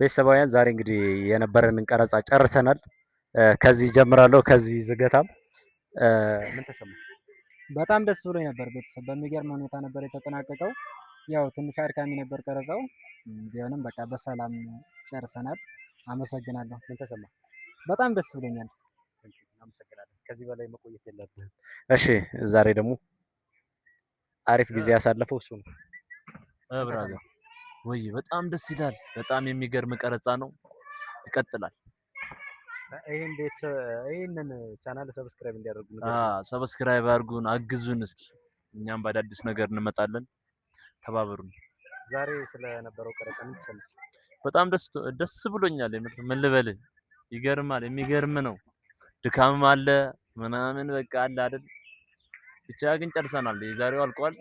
ቤተሰባውያን ዛሬ እንግዲህ የነበረንን ቀረጻ ጨርሰናል። ከዚህ ጀምራለሁ ከዚህ ዝገታም ምን ተሰማ? በጣም ደስ ብሎኝ ነበር ቤተሰብ በሚገርም ሁኔታ ነበር የተጠናቀቀው። ያው ትንሽ አድካሚ ነበር ቀረጻው ቢሆንም በቃ በሰላም ጨርሰናል። አመሰግናለሁ። ምን ተሰማ? በጣም ደስ ብሎኛል። አመሰግናለሁ። ከዚህ በላይ መቆየት የለብህም። እሺ ዛሬ ደግሞ አሪፍ ጊዜ ያሳለፈው እሱ ነው። ብራዘር ወይ በጣም ደስ ይላል። በጣም የሚገርም ቀረጻ ነው። ይቀጥላል። ይሄንን ቻናል ሰብስክራይብ እንዲያደርጉ ነው። ሰብስክራይብ አድርጉን፣ አግዙን። እስኪ እኛም በአዳዲስ ነገር እንመጣለን። ተባበሩን። ዛሬ ስለነበረው ቀረጻ ምን ተሰማ? በጣም ደስ ብሎኛል። ምን ልበልህ? ይገርማል። የሚገርም ነው። ድካምም አለ ምናምን በቃ አለ አይደል? ብቻ ግን ጨርሰናል። የዛሬው አልቋል።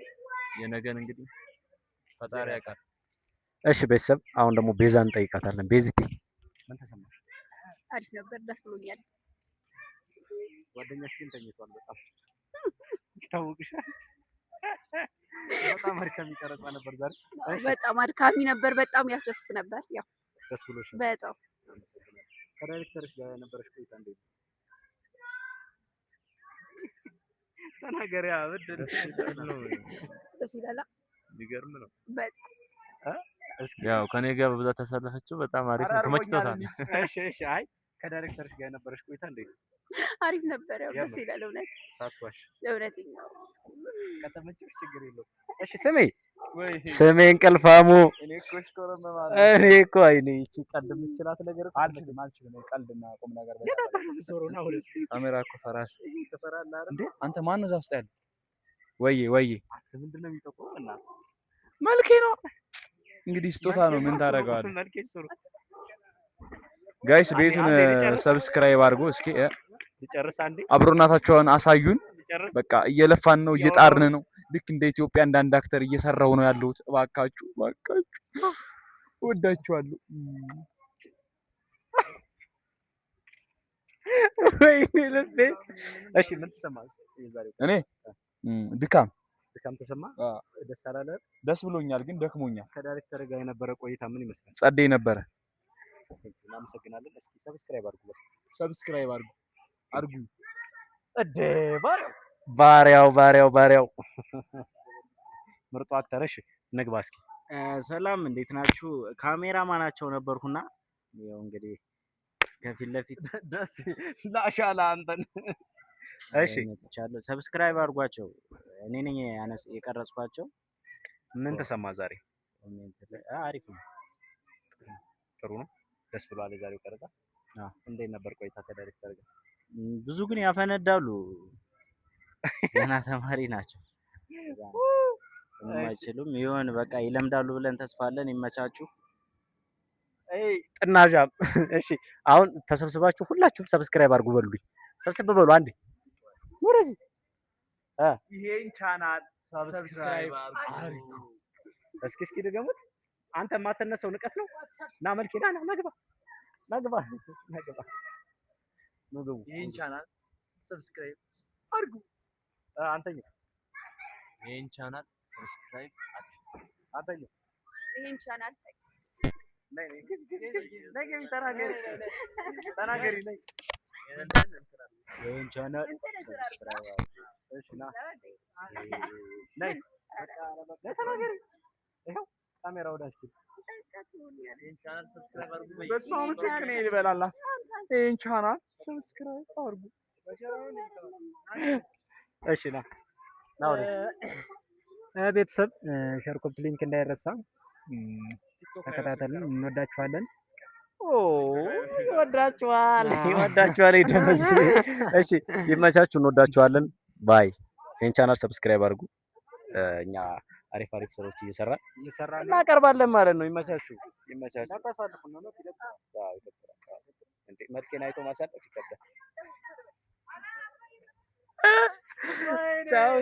የነገን እንግዲህ ፈጣሪ ያውቃል። እሺ ቤተሰብ አሁን ደግሞ ቤዛን እንጠይቃታለን። ቤዚቲ ምን ተሰማሽ? አሪፍ ነበር፣ ደስ ብሎኛል። ጓደኛሽ ግን ተኝቷል። በጣም ይታወቅሻል። በጣም አድካሚ ቀረጻ ነበር ዛሬ። በጣም አድካሚ ነበር፣ በጣም ያስደስት ነበር። ያው ደስ ብሎሻል? በጣም ከዳይሬክተርሽ ጋር የነበረሽ ቆይታ እንዴት ነው? ተናገሪያ ወደደ ደስ ይላል። የሚገርም ነው። ያው ከኔ ጋር በብዛት ተሳለፈችው። በጣም አሪፍ ነው። ተመችቶታል። እሺ አይ ከዳይሬክተርሽ ጋር የነበረሽ ቆይታ እንዴት ነው? አሪፍ ነበር። ያው ደስ ይላል። እውነት ሳትዋሽ እውነተኛ ከተመቸሽ ችግር የለውም። እሺ ስሜ እንቅልፋሙ። እኔ እኮ አይኔ እቺ ቀልድ የምችላት ነገር እኮ አልችልም። ቀልድና ቁም ነገር ካሜራ እኮ ፈራሽ ትፈራለህ አይደል እንዴ? አንተ ማን ነው እዛ ውስጥ ያለው? ወይዬ አንተ ምንድነው የሚጠቆመው? እና መልኬ ነው እንግዲህ ስጦታ ነው። ምን ታደርገዋለህ? መልኬ ሱሩ ጋይስ ቤቱን ሰብስክራይብ አድርጎ እስኪ ልጨርስ አንዴ አብሮናታቸውን አሳዩን። በቃ እየለፋን ነው፣ እየጣርን ነው። ልክ እንደ ኢትዮጵያ አንዳንድ አክተር እየሰራው ነው ያለሁት። እባካችሁ ወዳችኋለሁ። ወይኔ ልቤ። እሺ ምን ተሰማህ? እኔ ድካም ተሰማ? ደስ አላለህ? ደስ ብሎኛል ግን ደክሞኛል። ከዳይሬክተር ጋር የነበረ ቆይታ ምን ይመስላል? ጸደይ ነበረ። እናመሰግናለን። እስኪ ሰብስክራይብ አድርጉ። ሰብስክራይብ አድርጉ። እዴ ባሪያው ምርጡ አክተር። እሺ እንግባ እስኪ። ሰላም እንዴት ናችሁ? ካሜራማናቸው ነበርኩና ያው እንግዲህ ከፊት ለፊት ደስ ላሻላ አንተን። እሺ ቻለው ሰብስክራይብ አድርጓቸው። እኔ ነኝ የቀረጽኳቸው። ምን ተሰማ ዛሬ? አሪፍ ነው። ጥሩ ነው። ደስ ብሏል። የዛሬው ቀረጻ እንዴት ነበር ቆይታ ከዳይሬክተር ጋር? ብዙ ግን ያፈነዳሉ። ገና ተማሪ ናቸው። አይችሉም ይሆን በቃ ይለምዳሉ ብለን ተስፋ አለን። ይመቻችሁ። ጥናዣም። እሺ አሁን ተሰብስባችሁ ሁላችሁም ሰብስክራይብ አድርጉ በሉኝ። ሰብስብ በሉ አንዴ ወደዚህ። ይሄን ቻናል ሰብስክራይብ አድርጉ። እስኪ ድገሙት። አንተ የማትነሳው ንቀት ነው። ና መልኬ ና ናግባ ምግቡ። ይሄን ቻናል ሰብስክራይብ አድርጉ። አንተኛ ይሄን ቻናል ሰብስክራይብ አድርጉ። አንተኛ ይሄን ቻናል ተናገሪ ነይ። ይሄን ቻናል ሰብስክራይብ እሺ ና ነይ ተናገሪ። ይኸው ካሜራ ወዳሽ ይሄን ቻናል ሰብስክራይብ አድርጉ። በሷም ቼክ ነው ይበላላት። ይሄን ቻናል ሰብስክራይብ አድርጉ። እሺ ና ወደዚህ ቤተሰብ ሼር ኮፒ ሊንክ እንዳይረሳ። ተከታተልን። እንወዳችኋለን። ይወዳችኋል ይደመስ። እሺ ይመቻችሁ። እንወዳችኋለን። ባይ። ይሄን ቻናል ሰብስክራይብ አድርጉ። እኛ አሪፍ ስራዎች እየሰራን እናቀርባለን ማለት ነው። ይመቻችሁ። መልኬን አይቶ ማሳለፍ ይከብዳል። ቻው።